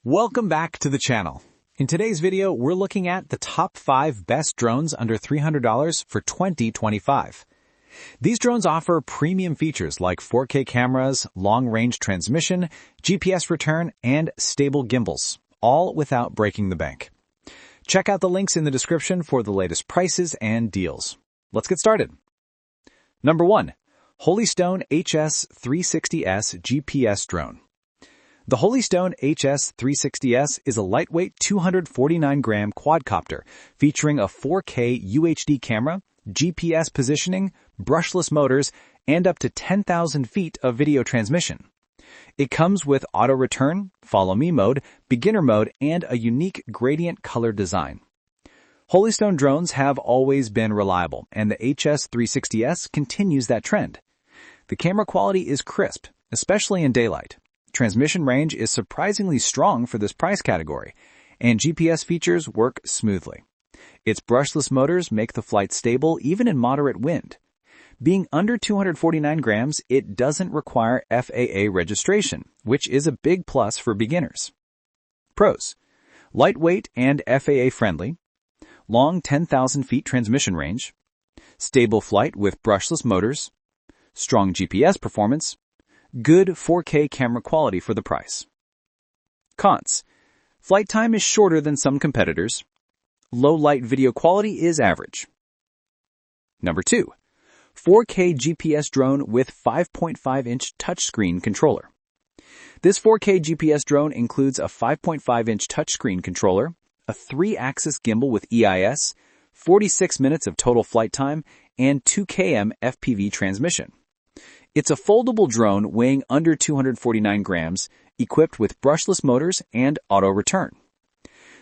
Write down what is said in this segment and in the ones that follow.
Welcome back to the channel. In today's video, we're looking at the top 5 best drones under $300 for 2025. These drones offer premium features like 4K cameras, long-range transmission, GPS return, and stable gimbals, all without breaking the bank. Check out the links in the description for the latest prices and deals. Let's get started. Number 1. Holystone HS360S GPS Drone. The Holystone HS360S is a lightweight 249-gram quadcopter featuring a 4K UHD camera, GPS positioning, brushless motors, and up to 10,000 feet of video transmission. It comes with auto return, follow me mode, beginner mode, and a unique gradient color design. Holystone drones have always been reliable, and the HS360S continues that trend. The camera quality is crisp, especially in daylight. Transmission range is surprisingly strong for this price category, and GPS features work smoothly. Its brushless motors make the flight stable even in moderate wind. Being under 249 grams, it doesn't require FAA registration, which is a big plus for beginners. Pros: lightweight and FAA friendly, long 10,000 feet transmission range, stable flight with brushless motors, strong GPS performance, good 4K camera quality for the price. Cons: flight time is shorter than some competitors. Low light video quality is average. Number 2. 4K GPS drone with 5.5-inch touchscreen controller. This 4K GPS drone includes a 5.5-inch touchscreen controller, a 3-axis gimbal with EIS, 46 minutes of total flight time, and 2 km FPV transmission. It's a foldable drone weighing under 249 grams, equipped with brushless motors and auto return.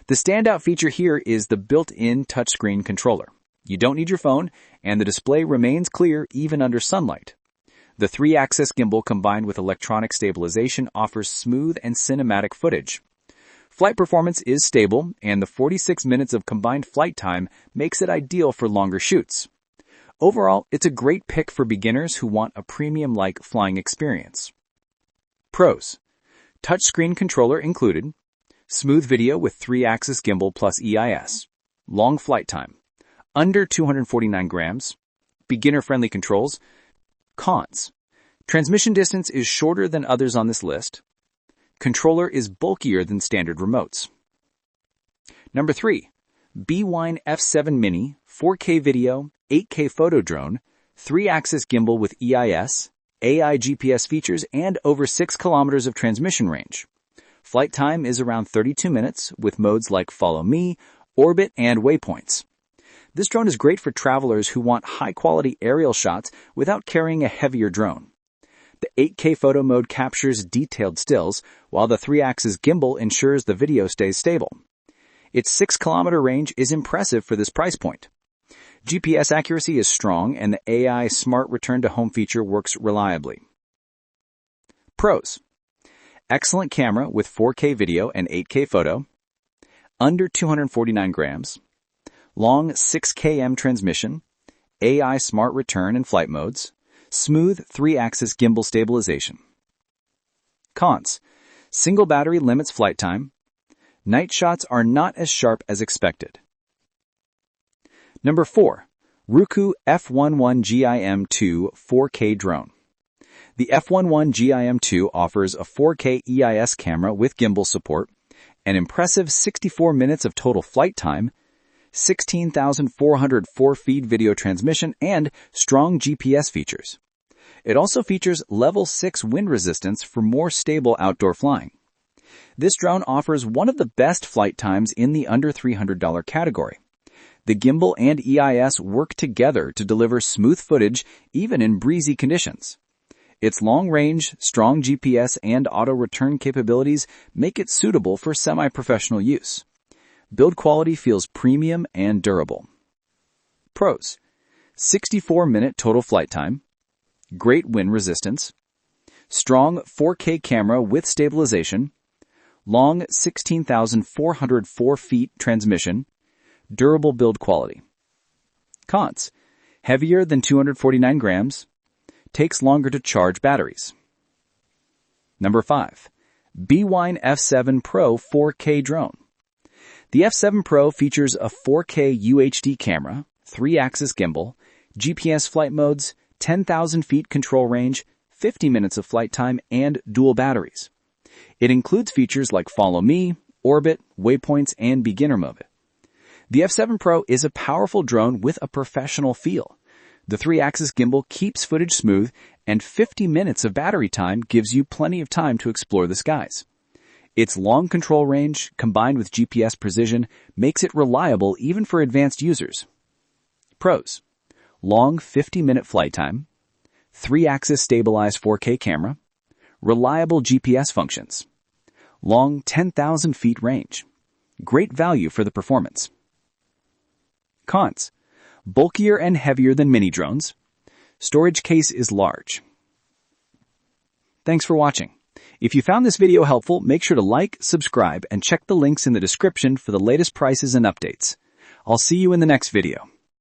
The standout feature here is the built-in touchscreen controller. You don't need your phone, and the display remains clear even under sunlight. The 3-axis gimbal combined with electronic stabilization offers smooth and cinematic footage. Flight performance is stable, and the 46 minutes of combined flight time makes it ideal for longer shoots. Overall, it's a great pick for beginners who want a premium-like flying experience. Pros: touchscreen controller included, smooth video with 3-axis gimbal plus EIS, long flight time, under 249 grams, beginner-friendly controls. Cons: transmission distance is shorter than others on this list. Controller is bulkier than standard remotes. Number 3. Bwine F7 Mini 4K video, 8K photo drone, 3-axis gimbal with EIS, AI GPS features, and over 6 kilometers of transmission range. Flight time is around 32 minutes with modes like follow me, orbit, and waypoints. This drone is great for travelers who want high-quality aerial shots without carrying a heavier drone. The 8K photo mode captures detailed stills, while the 3-axis gimbal ensures the video stays stable. Its 6-kilometer range is impressive for this price point. GPS accuracy is strong, and the AI Smart Return to Home feature works reliably. Pros: excellent camera with 4K video and 8K photo, under 249 grams, long 6 km transmission, AI Smart Return and flight modes, smooth 3-axis gimbal stabilization. Cons: single battery limits flight time. Night shots are not as sharp as expected. Number 4. Ruko F11 GIM2 4K Drone. The F11 GIM2 offers a 4K EIS camera with gimbal support, an impressive 64 minutes of total flight time, 16,404 feet video transmission, and strong GPS features. It also features level 6 wind resistance for more stable outdoor flying. This drone offers one of the best flight times in the under $300 category. The gimbal and EIS work together to deliver smooth footage even in breezy conditions. Its long-range, strong GPS, and auto-return capabilities make it suitable for semi-professional use. Build quality feels premium and durable. Pros: 64-minute total flight time, great wind resistance, strong 4K camera with stabilization, long 16,404 feet transmission, durable build quality. Cons: heavier than 249 grams, takes longer to charge batteries. Number 5. Bwine F7 Pro 4K drone. The F7 Pro features a 4K UHD camera, 3-axis gimbal, GPS flight modes, 10,000 feet control range, 50 minutes of flight time, and dual batteries. It includes features like Follow Me, Orbit, Waypoints, and Beginner Mode. The F7 Pro is a powerful drone with a professional feel. The 3-axis gimbal keeps footage smooth, and 50 minutes of battery time gives you plenty of time to explore the skies. Its long control range, combined with GPS precision, makes it reliable even for advanced users. Pros: long 50-minute flight time, 3-axis stabilized 4K camera, reliable GPS functions, long 10,000 feet range, great value for the performance. Cons: bulkier and heavier than mini drones. Storage case is large. Thanks for watching. If you found this video helpful, make sure to like, subscribe, and check the links in the description for the latest prices and updates. I'll see you in the next video.